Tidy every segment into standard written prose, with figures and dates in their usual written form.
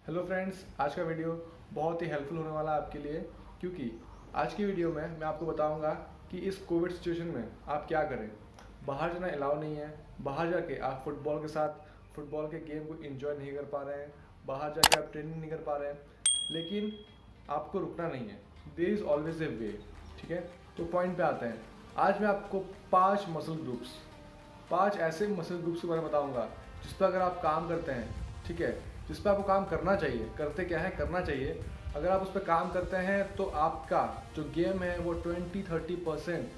Hello friends, आज का video बहुत ही हेल्पफुल होने वाला है आपके लिए, क्योंकि आज की वीडियो में मैं आपको बताऊंगा कि इस कोविड सिचुएशन में आप क्या करें। बाहर जाना अलाउ नहीं है। बाहर जाके आप फुटबॉल के साथ फुटबॉल के गेम को एंजॉय नहीं कर पा रहे हैं। बाहर जाके आप ट्रेनिंग नहीं कर पा रहे हैं, लेकिन आपको रुकना नहीं है। देयर इज़ ऑलवेज ए वे। ठीक है, तो पॉइंट पे आते हैं। आज मैं आपको 5 ऐसे मसल ग्रुप्स के बारे में बताऊंगा जिस पर अगर आप काम करते हैं, ठीक है, जिस पर आपको काम करना चाहिए। करते क्या है, करना चाहिए। अगर आप उस पर काम करते हैं तो आपका जो गेम है वो 20-30%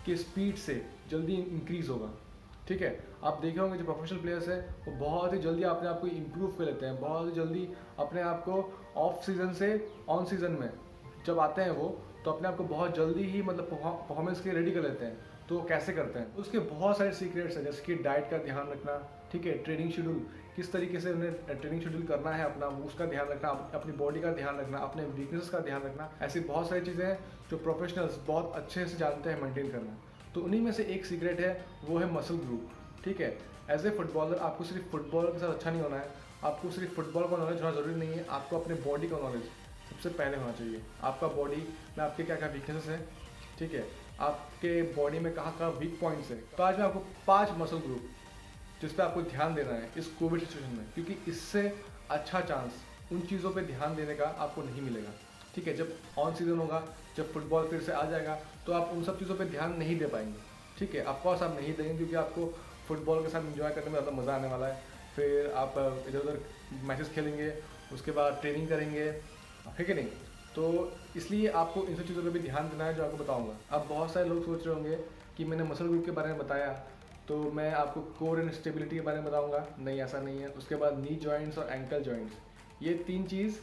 की स्पीड से जल्दी इंक्रीज होगा। ठीक है, आप देखे होंगे जो प्रोफेशनल प्लेयर्स हैं वो बहुत ही जल्दी अपने आप को इम्प्रूव कर लेते हैं, बहुत ही जल्दी अपने आप को ऑफ सीजन से ऑन सीजन में जब आते हैं वो, तो अपने आप को बहुत जल्दी ही मतलब परफॉर्मेंस के रेडी कर लेते हैं। तो वो कैसे करते हैं, उसके बहुत सारे सीक्रेट्स हैं, जैसे कि डाइट का ध्यान रखना, ठीक है, ट्रेनिंग शेड्यूल, किस तरीके से उन्हें ट्रेनिंग शेड्यूल करना है अपना, उसका ध्यान रखना, अपनी बॉडी का ध्यान रखना, अपने वीकनेस का ध्यान रखना। ऐसी बहुत सारी चीज़ें हैं जो प्रोफेशनल्स बहुत अच्छे से जानते हैं मेंटेन करना। तो उन्हीं में से एक सीक्रेट है, वो है मसल ग्रुप। ठीक है, एज ए फुटबॉलर आपको सिर्फ फुटबॉल के साथ अच्छा नहीं होना है। आपको सिर्फ फुटबॉल का नॉलेज होना जरूरी नहीं है, आपको अपने बॉडी का नॉलेज सबसे पहले होना चाहिए। आपका बॉडी में आपके क्या क्या वीकनेसेस है, ठीक है, आपके बॉडी में कहाँ कहाँ वीक पॉइंट्स है। तो आज मैं आपको 5 मसल ग्रुप जिस पे आपको ध्यान देना है इस कोविड सिचुएशन में, क्योंकि इससे अच्छा चांस उन चीज़ों पे ध्यान देने का आपको नहीं मिलेगा। ठीक है, जब ऑन सीजन होगा, जब फुटबॉल फिर से आ जाएगा, तो आप उन सब चीज़ों पे ध्यान नहीं दे पाएंगे। ठीक है, ऑफकोर्स आप नहीं देंगे, क्योंकि आपको फुटबॉल के साथ एंजॉय करने में ज़्यादा मज़ा आने वाला है। फिर आप इधर उधर मैचेस खेलेंगे, उसके बाद ट्रेनिंग करेंगे, है कि नहीं। तो इसलिए आपको इन सब चीज़ों पे भी ध्यान देना है जो आपको बताऊंगा। अब बहुत सारे लोग सोच रहे होंगे कि मैंने मसल ग्रुप के बारे में बताया तो मैं आपको कोर एंड स्टेबिलिटी के बारे में बताऊंगा। नहीं, ऐसा नहीं है। उसके बाद नी जॉइंट्स और एंकल जॉइंट्स, ये 3 चीज़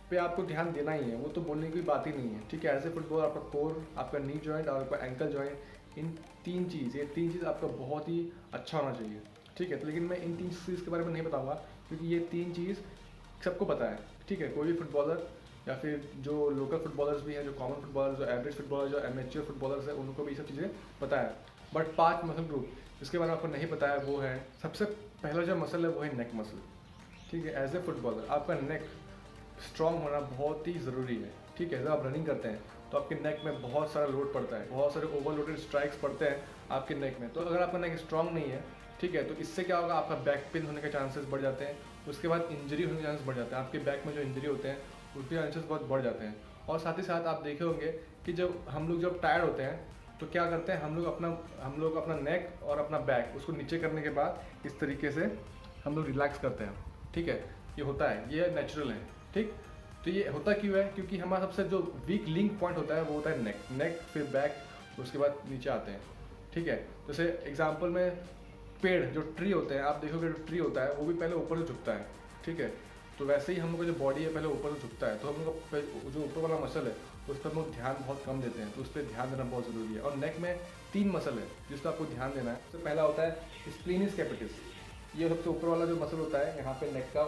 पे आपको ध्यान देना ही है, वो तो बोलने की बात ही नहीं है। ठीक है, एज ए फुटबॉल आपका कोर, आपका नी जॉइंट और आपका एंकल जॉइंट, इन 3 चीज़ आपका बहुत ही अच्छा होना चाहिए। ठीक है, तो लेकिन मैं इन 3 चीज़ के बारे में नहीं बताऊँगा, क्योंकि ये 3 चीज़ सबको पता है। ठीक है, कोई भी फुटबॉलर या फिर जो लोकल फुटबॉलर्स भी हैं, जो कॉमन फुटबॉलर, जो एवरेज फुटबॉलर, जो एमेच्योर फुटबॉलर्स हैं, उनको भी ये सब चीज़ें पता है। बट 5 मसल ग्रुप जिसके बारे में आपको नहीं पता है, वो है, सबसे पहला जो मसल है वो है नेक मसल। ठीक है, एज ए फुटबॉलर आपका नेक स्ट्रॉन्ग होना बहुत ही ज़रूरी है। ठीक है, जब आप रनिंग करते हैं तो आपके नेक में बहुत सारा लोड पड़ता है, बहुत सारे ओवरलोडेड स्ट्राइक्स पड़ते हैं आपके नेक में। तो अगर आपका नेक स्ट्रॉन्ग नहीं है, ठीक है, तो इससे क्या होगा, आपका बैक पेन होने के चांसेस बढ़ जाते हैं। उसके बाद इंजरी होने के चांसेस बढ़ जाते हैं, आपके बैक में जो इंजरी होते हैं उसके चांसेस बहुत बढ़ जाते हैं। और साथ ही साथ आप देखे होंगे कि जब हम लोग जब टायर्ड होते हैं तो क्या करते हैं, हम लोग अपना नेक और अपना बैक उसको नीचे करने के बाद इस तरीके से हम लोग रिलैक्स करते हैं। ठीक है, ये होता है, ये नेचुरल है। ठीक, तो ये होता क्यों है, क्योंकि हमारा सबसे जो वीक लिंक पॉइंट होता है वो होता है नेक फिर बैक, उसके बाद नीचे आते हैं। ठीक है, जैसे एग्जाम्पल में पेड़, जो ट्री होते हैं, आप देखोगे जो ट्री होता है वो भी पहले ऊपर से झुकता है। ठीक है, तो वैसे ही हम लोग का जो बॉडी है पहले ऊपर से झुकता है, तो हम लोग का जो ऊपर वाला मसल है उस पर हम लोग ध्यान बहुत कम देते हैं, तो उस पर ध्यान देना बहुत ज़रूरी है। और नेक में 3 मसल है जिस पर आपको ध्यान देना है। सबसे पहला होता है स्प्लीनिस कैपिटिस, ये सबसे ऊपर वाला जो मसल होता है यहाँ पे नेक का,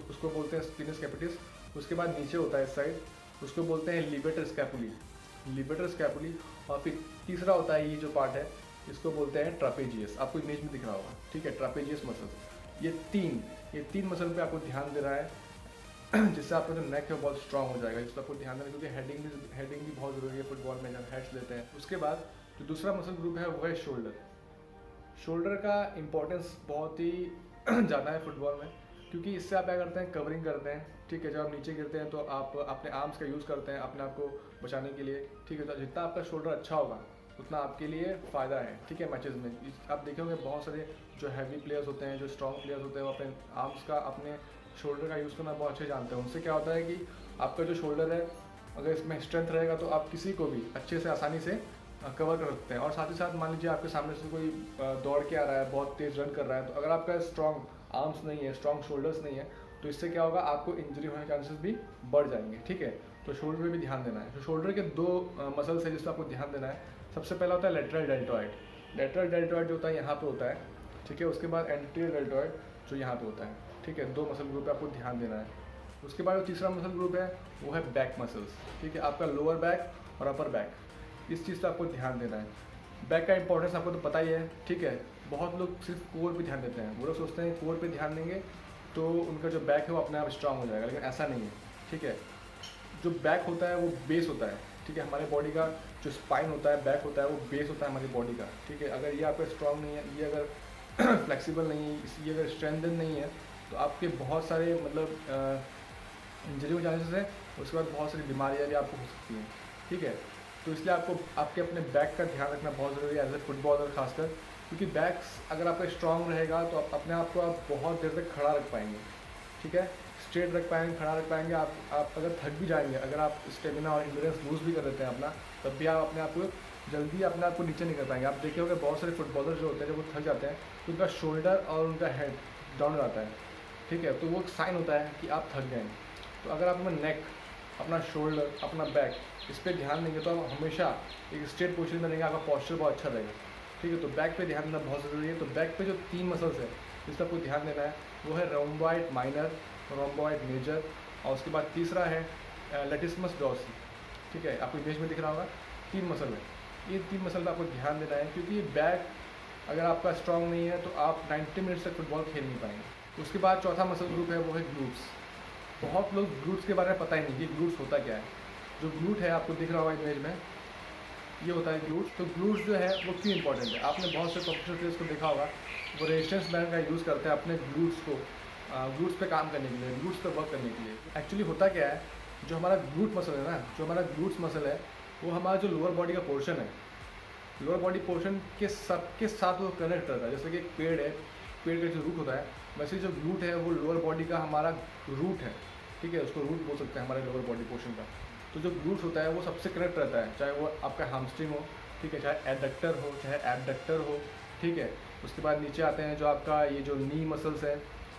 उसको बोलते हैं स्प्लीनिस कैपिटिस। उसके बाद नीचे होता है इस साइड, उसको बोलते हैं लिबेटर स्कैपुली। और फिर तीसरा होता है ये जो पार्ट है, इसको बोलते हैं ट्रापेजियस, आपको इमेज में दिख रहा होगा। ठीक है, ट्रापेजियस मसल। ये तीन मसल पे आपको ध्यान देना है, जिससे आपका जो नेक है बहुत स्ट्रांग हो जाएगा। जिससे आपको ध्यान देना, क्योंकि हेडिंग भी बहुत ज़रूरी है फुटबॉल में जब हेड्स लेते हैं। उसके बाद जो दूसरा मसल ग्रुप है वो है शोल्डर का इम्पोर्टेंस बहुत ही ज़्यादा है फुटबॉल में, क्योंकि इससे आप क्या करते हैं, कवरिंग करते हैं। ठीक है, जब आप नीचे गिरते हैं तो आप अपने आर्म्स का यूज़ करते हैं अपने आप को बचाने के लिए। ठीक है, तो जितना आपका शोल्डर अच्छा होगा उतना आपके लिए फ़ायदा है। ठीक है, मैचेस में आप देखेंगे बहुत सारे जो हैवी प्लेयर्स होते हैं, जो स्ट्रॉन्ग प्लेयर्स होते हैं, वो अपने आर्म्स का, अपने शोल्डर का यूज़ करना बहुत अच्छे जानते हैं। उनसे क्या होता है कि आपका जो शोल्डर है, अगर इसमें स्ट्रेंथ रहेगा तो आप किसी को भी अच्छे से आसानी से कवर कर सकते हैं। और साथ ही साथ मान लीजिए आपके सामने से कोई दौड़ के आ रहा है, बहुत तेज़ रन कर रहा है, तो अगर आपका स्ट्रॉन्ग आर्म्स नहीं है, स्ट्रॉन्ग शोल्डर्स नहीं है, तो इससे क्या होगा, आपको इंजरी होने के चांसेस भी बढ़ जाएंगे। ठीक है, तो शोल्डर पे भी ध्यान देना है। तो शोल्डर के 2 मसल्स है जिस पर आपको ध्यान देना है। सबसे पहला होता है लेटरल डेल्टॉइड जो होता है यहाँ पे होता है। ठीक है, उसके बाद एंटीरियर डेल्टॉइड जो यहाँ पे होता है। ठीक है, 2 मसल ग्रुप पे आपको ध्यान देना है। उसके बाद जो तीसरा मसल ग्रुप है वो है बैक मसल्स। ठीक है, आपका लोअर बैक और अपर बैक, इस चीज़ पर आपको ध्यान देना है। बैक का इंपॉर्टेंस आपको तो पता ही है। ठीक है, बहुत लोग सिर्फ कोर पे ध्यान देते हैं, वो लोग सोचते हैं कोर पे ध्यान देंगे तो उनका जो बैक है वो अपने आप स्ट्रांग हो जाएगा, लेकिन ऐसा नहीं है, ठीक है। जो बैक होता है वो बेस होता है, ठीक है। हमारे बॉडी का जो स्पाइन होता है, बैक होता है, वो बेस होता है हमारी बॉडी का, ठीक है। अगर ये आपका स्ट्रांग नहीं है, ये अगर फ्लेक्सिबल नहीं है, ये अगर स्ट्रेंथन नहीं है, तो आपके बहुत सारे मतलब इंजरी हो चांसेस है, उसके बाद बहुत सारी बीमारियाँ भी आपको हो सकती हैं, ठीक है। तो इसलिए आपको आपके अपने बैक का ध्यान रखना बहुत ज़रूरी है एज ए फुटबॉलर खासकर, क्योंकि बैक्स अगर आपका स्ट्रांग रहेगा तो आप अपने आप को आप बहुत देर तक खड़ा रख पाएंगे, ठीक है, स्ट्रेट रख पाएंगे, खड़ा रख पाएंगे। आप अगर थक भी जाएंगे, अगर आप स्टेमिना और इंड्योरेंस लूज़ भी कर देते हैं अपना, तब भी आप अपने आप को जल्दी अपने आप को नीचे नहीं कर पाएंगे। आप देखे होंगे बहुत सारे फुटबॉलर जो होते हैं जब वो थक जाते हैं तो उनका शोल्डर और उनका हेड डाउन रहता है, ठीक है, तो वो एक साइन होता है कि आप थक गए हैं। तो अगर आप अपना नेक, अपना शोल्डर, अपना बैक, इस पर ध्यान देंगे तो आप हमेशा एक स्ट्रेट पोजीशन में रहेंगे, आपका पॉस्चर बहुत अच्छा रहेगा, ठीक है। तो बैक पे ध्यान देना बहुत ज़रूरी है। तो बैक पे जो 3 मसल्स है जिस पर आपको ध्यान देना है वो है रोम्बॉइड माइनर, रोम्बॉइड मेजर, और उसके बाद तीसरा है लेटिसमस डॉर्सी, ठीक है। आपको इमेज में दिख रहा होगा 3 मसल है। ये 3 मसल पर आपको ध्यान देना है, क्योंकि बैक अगर आपका स्ट्रांग नहीं है तो आप 90 मिनट्स तक फुटबॉल खेल नहीं पाएंगे। उसके बाद चौथा मसल ग्रुप है वो है ग्लूट्स। बहुत लोग ग्लूट्स के बारे में पता ही नहीं कि ग्लूट्स होता क्या है। जो ग्लूट है आपको दिख रहा होगा इमेज में, ये होता है ग्लूट्स। तो ग्लूट्स जो है वो क्यों इंपॉर्टेंट है, आपने बहुत से प्रोफेशनल प्लेयर्स को देखा होगा, वो रेजिस्टेंस बैंड का यूज़ करते हैं अपने ग्लूट्स को, ग्लूट्स पे काम करने के लिए, ग्लूट्स पे वर्क करने के लिए। एक्चुअली होता क्या है, जो हमारा ग्लूट मसल है ना, जो हमारा ग्लूट्स मसल है वो हमारा जो लोअर बॉडी का पोर्शन है, लोअर बॉडी पोर्शन के सबके साथ वो कनेक्ट करता है। जैसे कि एक पेड़ है, पेड़ का जो रूट होता है, वैसे जो ग्लूट है वो लोअर बॉडी का हमारा रूट है, ठीक है, उसको रूट बोल सकते हैं हमारे लोअर बॉडी पोर्शन का। तो जो ग्लूट होता है वो सबसे कनेक्ट रहता है, चाहे वो आपका हैमस्ट्रिंग हो, ठीक है, चाहे एडक्टर हो, चाहे एबडक्टर हो, ठीक है। उसके बाद नीचे आते हैं जो आपका ये जो नी मसल्स है,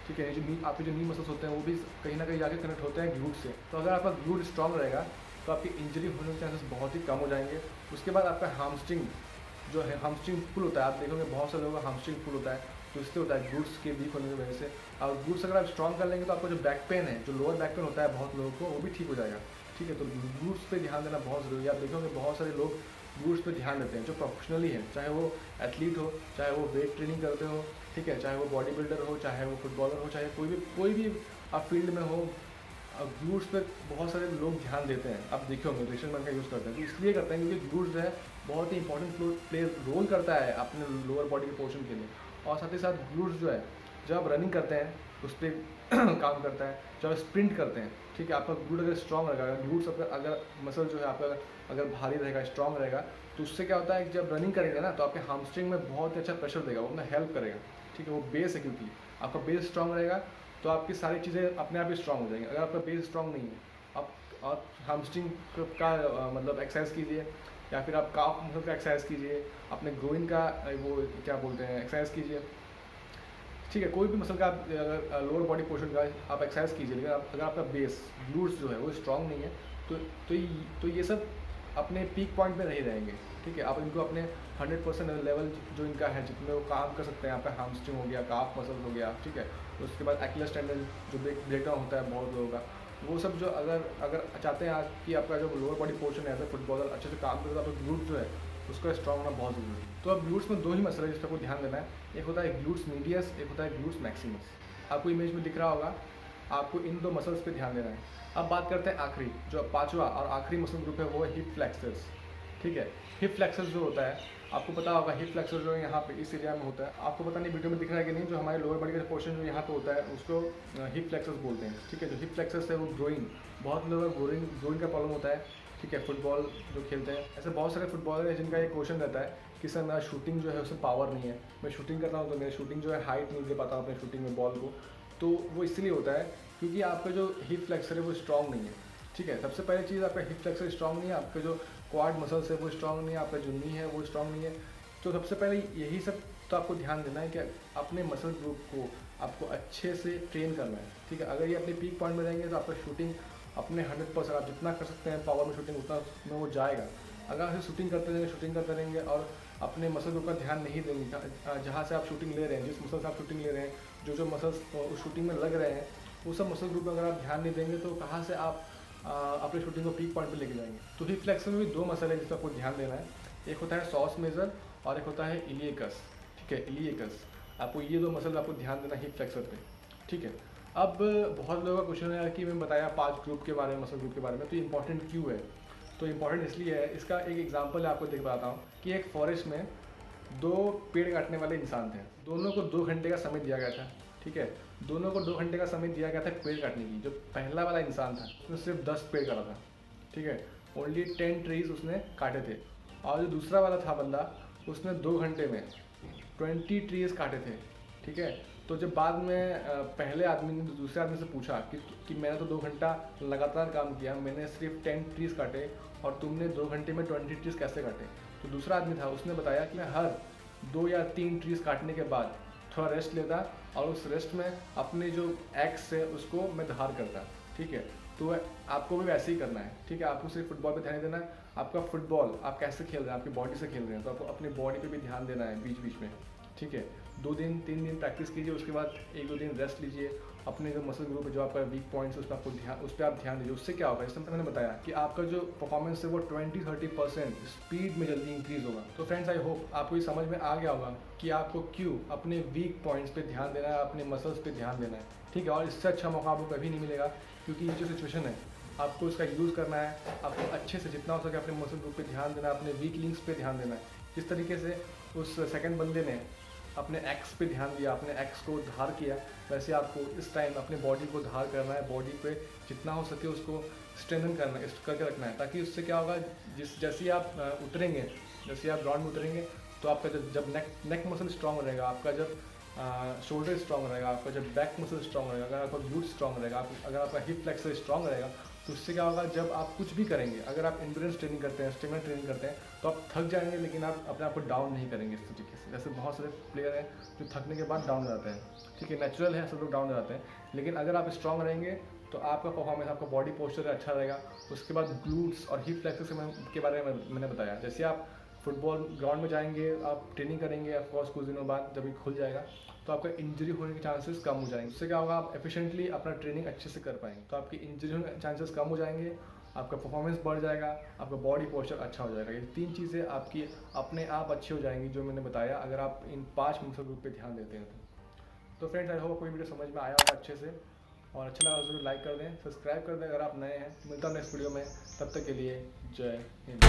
ठीक है, ये जो नी आपके जो नी मसल्स होते हैं वो भी कहीं ना कहीं जाके कनेक्ट होते हैं ग्लूट से। तो अगर आपका ग्लूट स्ट्रांग रहेगा तो आपकी इंजरी होने के चांसेस बहुत ही कम हो जाएंगे। उसके बाद आपका हैमस्ट्रिंग जो है, हैमस्ट्रिंग पुल होता है, आप देखोगे बहुत सारे लोगों का हैमस्ट्रिंग पुल होता है, तो इससे होता है ग्लूट्स के वीक होने की वजह से। और ग्लूट्स अगर आप स्ट्रांग कर लेंगे तो आपको जो बैक पेन है, जो लोअर बैक पेन होता है बहुत लोगों को, वो भी ठीक हो जाएगा, ठीक है। तो ग्लूट्स पे ध्यान देना बहुत ज़रूरी है। आप देखोगे बहुत सारे लोग ग्लूट्स पे ध्यान देते हैं जो प्रोफेशनली हैं, चाहे वो एथलीट हो, चाहे वो वेट ट्रेनिंग करते हो, ठीक है, चाहे वो बॉडी बिल्डर हो, चाहे वो फुटबॉलर हो, चाहे कोई भी आप फील्ड में हो, ग्लूट्स पे बहुत सारे लोग ध्यान देते हैं। आप देखे होंगे रेजिस्टेंस बैंड का यूज़ करते हैं, तो इसलिए करते हैं क्योंकि ग्लूट्स जो है बहुत ही इंपॉर्टेंट प्ले रोल करता है अपने लोअर बॉडी के पोर्शन के लिए। और साथ ही साथ ग्लूट्स जो है जब आप रनिंग करते हैं उस पर काम करता है, जब आप स्प्रिंट करते हैं, ठीक है, आपका ग्लूट अगर स्ट्रांग रहेगा, ग्लूट्स अगर मसल जो है आपका अगर भारी रहेगा, स्ट्रांग रहेगा, तो उससे क्या होता है कि जब रनिंग करेंगे ना तो आपके हैमस्ट्रिंग में बहुत ही अच्छा प्रेशर देगा, वो अपना हेल्प करेगा, ठीक है। वो बेस है, क्योंकि आपका बेस स्ट्रांग रहेगा तो आपकी सारी चीज़ें अपने आप ही स्ट्रांग हो जाएंगी। अगर आपका बेस स्ट्रांग नहीं है, आप हैमस्ट्रिंग का मतलब एक्सरसाइज कीजिए, या फिर आप काफ मसल का एक्सरसाइज कीजिए, अपने ग्रोइन का वो क्या बोलते हैं एक्सरसाइज कीजिए, ठीक है, कोई भी मसल का आप अगर लोअर बॉडी पोर्शन का आप एक्सरसाइज कीजिए, लेकिन अगर आपका बेस ग्लूट्स जो है वो स्ट्रांग नहीं है तो ये सब अपने पीक पॉइंट में नहीं रहेंगे, ठीक है। आप इनको अपने 100% लेवल जो इनका है जितने वो काम कर सकते हैं, आपका हैमस्ट्रिंग हो गया, काफ मसल हो गया, ठीक है। उसके बाद एक्लेस टेंडन जो ब्रेकडाउन होता है बहुत लोगों का, वो सब जो अगर चाहते हैं आप कि आपका जो लोअर बॉडी पोर्शन है एज ए फुटबॉलर अच्छे से काम करे तो आपका ग्लूट जो है उसका स्ट्रांग होना बहुत ज़रूरी है। तो अब ग्लूट्स में 2 ही मसल है जिस पर आपको ध्यान देना है, एक होता है ग्लूट्स मीडियस, एक होता है ग्लूट्स मैक्सिमस। आपको इमेज में दिख रहा होगा, आपको इन 2 मसल्स पे ध्यान देना है। अब बात करते हैं आखिरी, जो 5वां और आखिरी मसल ग्रुप है वो है हिप फ्लेक्सर्स, ठीक है। हिप फ्लेक्सर्स जो होता है आपको पता होगा, हिप फ्लेक्सर जो है यहाँ पे इस एरिया में होता है, आपको पता नहीं वीडियो में दिख रहा है कि नहीं, जो हमारे लोअर बॉडी का पोर्शन जो यहाँ पे होता है उसको हिप फ्लेक्सर्स बोलते हैं, ठीक है। जो हिप फ्लेक्सर्स है वो ग्रोइंग, बहुत लोगों को ग्रोइंग का प्रॉब्लम होता है, ठीक है, फुटबॉल जो खेलते हैं। ऐसे बहुत सारे फुटबॉलर हैं जिनका ये क्वेश्चन रहता है कि सर मेरा शूटिंग जो है उसमें पावर नहीं है, मैं शूटिंग करता हूँ तो मेरी शूटिंग जो है हाइट नहीं दे पाता हूँ अपने शूटिंग में बॉल को। तो वो इसलिए होता है क्योंकि आपका जो हिप फ्लेक्सर है वो स्ट्रांग नहीं है, ठीक है। सबसे पहली चीज़, आपका हिप फ्लेक्सर स्ट्रांग नहीं है, आपके जो क्वाड मसल्स है वो स्ट्रांग नहीं है, आपका जो नी है वो स्ट्रांग नहीं है। तो सबसे पहले यही सब तो आपको ध्यान देना है कि अपने मसल ग्रुप को आपको अच्छे से ट्रेन करना है, ठीक है। अगर ये अपने पीक पॉइंट में रहेंगे तो आपका शूटिंग अपने 100% आप जितना कर सकते हैं पावर में शूटिंग उतना में वो जाएगा। अगर आप शूटिंग करते रहेंगे और अपने मसल ग्रुप का ध्यान नहीं देंगे, जहाँ से आप शूटिंग ले रहे हैं, जिस मसल से आप शूटिंग ले रहे हैं, जो मसल्स उस शूटिंग में लग रहे हैं, वो सब मसल ग्रुप में अगर आप ध्यान नहीं देंगे तो कहाँ से आप अपने शूटिंग को पीक पॉइंट पे लेके जाएंगे। तो हिप फ्लेक्सर में भी 2 मसल है जिस पर आपको ध्यान देना है, एक होता है सॉस मेजर और एक होता है इलियकस, ठीक है, इलियकस। आपको ये 2 मसल आपको ध्यान देना हिप फ्लेक्सर पे, ठीक है। अब बहुत लोगों का क्वेश्चन है कि मैंने बताया 5 ग्रुप के बारे में, मसल ग्रुप के बारे में, तो इम्पॉर्टेंट क्यों है? तो इम्पॉर्टेंट इसलिए है, इसका एक एग्जांपल आपको देख बताता हूँ कि एक फॉरेस्ट में 2 पेड़ काटने वाले इंसान थे। दोनों को 2 घंटे का समय दिया गया था, ठीक है। दोनों को 2 घंटे का समय दिया गया था पेड़ काटने की। जो पहला वाला इंसान था उसने सिर्फ 10 पेड़ काटा था, ठीक है। ओनली 10 ट्रीज उसने काटे थे। और जो दूसरा वाला था बंदा, उसने 2 घंटे में 20 ट्रीज काटे थे, ठीक है। तो जब बाद में पहले आदमी ने दूसरे आदमी से पूछा कि मैंने तो 2 घंटा लगातार काम किया, मैंने सिर्फ 10 ट्रीज काटे और तुमने 2 घंटे में 20 ट्रीज कैसे काटे? तो दूसरा आदमी था, उसने बताया कि मैं हर 2 या 3 ट्रीज काटने के बाद थोड़ा रेस्ट लेता और उस रेस्ट में अपने जो एक्स है उसको मैं धार करता, ठीक है। तो आपको भी वैसे ही करना है, ठीक है। आपको सिर्फ फुटबॉल पे ध्यान देना है। आपका फुटबॉल आप कैसे खेल रहे हैं, आपकी बॉडी से खेल रहे हैं, तो आपको अपनी बॉडी पे भी ध्यान देना है बीच बीच में, ठीक है। 2 दिन 3 दिन प्रैक्टिस कीजिए, उसके बाद 1-2 दिन रेस्ट लीजिए। अपने जो मसल ग्रुप है, जो आपका वीक पॉइंट्स है, उस पर आप ध्यान दीजिए। उससे क्या होगा, जैसे मैंने बताया कि आपका जो परफॉर्मेंस है वो 20-30% स्पीड में जल्दी इंक्रीज होगा। तो फ्रेंड्स, आई होप आपको ये समझ में आ गया होगा कि आपको क्यों अपने वीक पॉइंट्स पे ध्यान देना है, अपने मसल्स पे ध्यान देना है, ठीक है। और इससे अच्छा मौका आपको कभी नहीं मिलेगा, क्योंकि ये जो सिचुएशन है आपको इसका यूज़ करना है। आपको अच्छे से जितना हो सके अपने मसल ग्रुप पे ध्यान देना है, अपने वीक लिंक्स पे ध्यान देना है। जिस तरीके से उस सेकंड बंदे ने अपने एक्स पे ध्यान दिया, अपने एक्स को धार किया, वैसे आपको इस टाइम अपने बॉडी को धार करना है। बॉडी पे जितना हो सके उसको स्ट्रेंथन करना है, करके रखना है, ताकि उससे क्या होगा, जैसे आप उतरेंगे, जैसे आप ग्राउंड में उतरेंगे तो आपका जब नेक मसल स्ट्रॉन्ग रहेगा, आपका जब शोल्डर स्ट्रॉन्ग रहेगा, आपका जब बैक मसल स्ट्रॉन्ग रहेगा, अगर आपका ग्लूट स्ट्रॉन्ग रहेगा, अगर आपका हिप फ्लेक्सर स्ट्रॉन्ग रहेगा, तो उससे क्या होगा, जब आप कुछ भी करेंगे, अगर आप एंड्योरेंस ट्रेनिंग करते हैं, स्टेमिना ट्रेनिंग करते हैं, तो आप थक जाएंगे, लेकिन आप अपने आप को डाउन नहीं करेंगे इस तरीके से। जैसे बहुत सारे प्लेयर हैं जो थकने के बाद डाउन हो जाते हैं, ठीक है, नेचुरल है, सब लोग डाउन हो जाते हैं। लेकिन अगर आप स्ट्रॉन्ग रहेंगे तो आपका परफॉर्मेंस, आपका बॉडी पोस्चर अच्छा रहेगा। उसके बाद ग्लूट्स और हिप फ्लेक्सर के बारे में मैंने बताया। जैसे आप फुटबॉल ग्राउंड में जाएंगे, आप ट्रेनिंग करेंगे, ऑफकोर्स कुछ दिनों बाद जब ये खुल जाएगा तो आपका इंजरी होने के चांसेस कम हो जाएंगे। उससे क्या होगा, आप एफिशिएंटली अपना ट्रेनिंग अच्छे से कर पाएंगे, तो आपकी इंजरी होने के चांसेस कम हो जाएंगे, आपका परफॉर्मेंस बढ़ जाएगा, आपका बॉडी पोस्चर अच्छा हो जाएगा। ये 3 चीज़ें आपकी अपने आप अच्छी हो जाएंगी, जो मैंने बताया, अगर आप इन 5 मसल ग्रुप पे ध्यान देते हैं तो फ्रेंड्स, आई होप कोई वीडियो समझ में आया होगा अच्छे से, और अच्छा लगा तो लाइक कर दें, सब्सक्राइब कर दें अगर आप नए हैं। मिलता हूँ नेक्स्ट वीडियो में, तब तक के लिए जय हिंद।